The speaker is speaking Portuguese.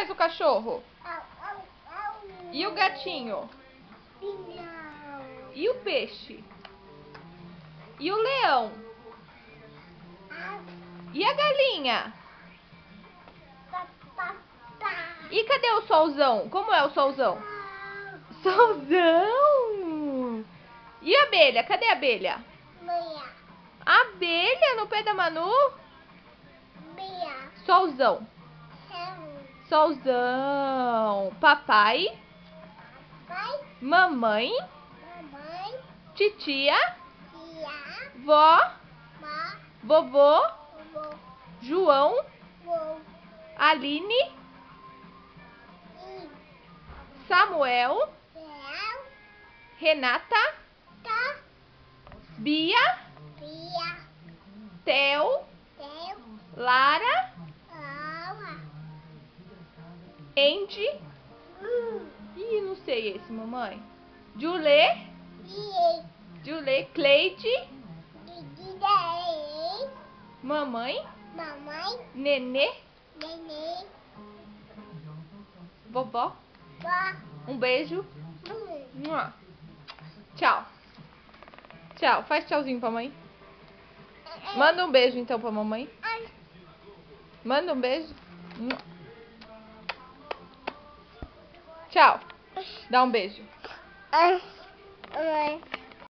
faz o cachorro? E o gatinho? E o peixe? E o leão? E a galinha? E cadê o solzão? Como é o solzão? Solzão! E a abelha? Cadê a abelha? A abelha no pé da Manu? Solzão. Solzão. Papai. Mamãe. Titia. Vó. Vovô. João. Aline. Samuel. Renata. Bia. Theo. Lara. Andy. Ih, não sei esse, mamãe. Julê. Cleide. Mamãe. Nenê. Vovó. Um beijo. Tchau. Tchau. Faz tchauzinho pra mãe. Manda um beijo então pra mamãe. Manda um beijo. Tchau. Dá um beijo.